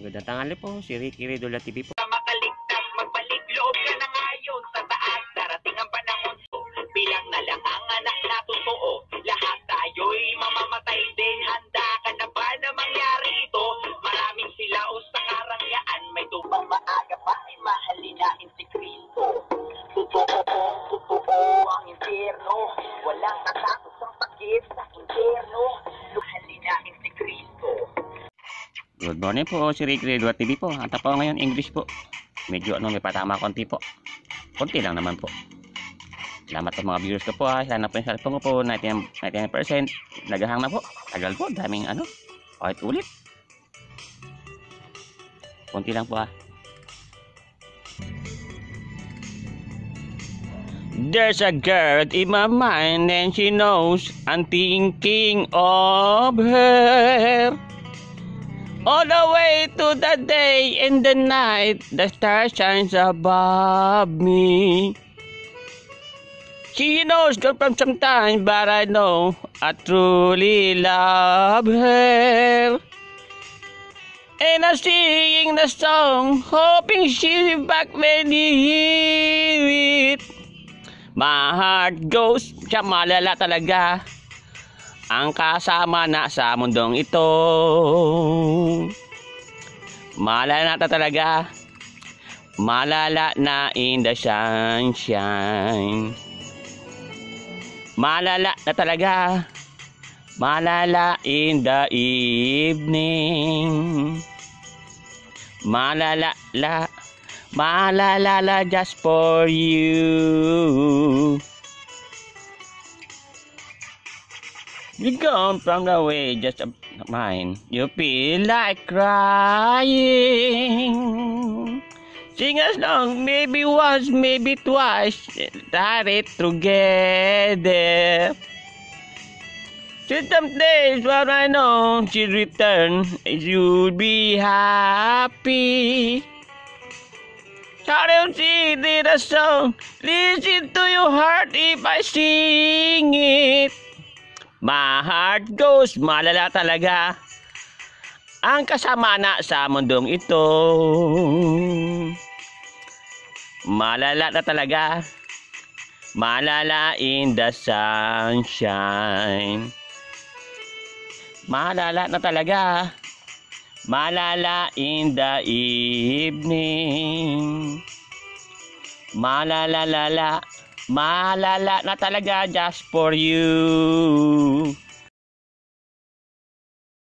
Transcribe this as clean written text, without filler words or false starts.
Magandang tanghali po, si Ricky Ridola TV po. Makaligtas, magbalik loob ka na ngayon sa taas. Darating ang panahon, bilang na lang ang anak na totoo. Lahat tayo'y mamamatay din. Handa ka na ba na mangyari ito? Maraming silaw sa karangyaan. May tubang maaga pa ay mahalinain si Kristo. Totoo ang impyerno. Walang natapos ang pagkit sa impyerno. Mahalinain si Kristo. Good morning po, si Ricky Ridola TV po. At po ngayon English po. Medyo may patama konti po. Konti lang naman po. Salamat po mga viewers ko po ha. Sana po yung cellphone ko po, 99%. Nagahang na po. Tagal po, daming ulit. Konti lang po ha. There's a girl in my mind and she knows I'm thinking of her. All the way to the day and the night, the star shines above me. She knows good from sometimes, but I know I truly love her. And I'm singing the song, hoping she'll be back when you hear it. My heart goes, siya malala talaga ang kasama na sa mundong ito. Malala na talaga. Malala na in the sunshine. Malala na talaga. Malala in the evening. Malala just for you. You gone from the way just of mine. You feel like crying. Sing a song, maybe once, maybe twice. Start it together. Some days when I know she'll return, you'll be happy. I don't see the song. Listen to your heart if I sing it. My heart goes, malala talaga ang kasama na sa mundong ito. Malala na talaga. Malala in the sunshine. Malala na talaga. Malala in the evening. Malala na talaga just for you.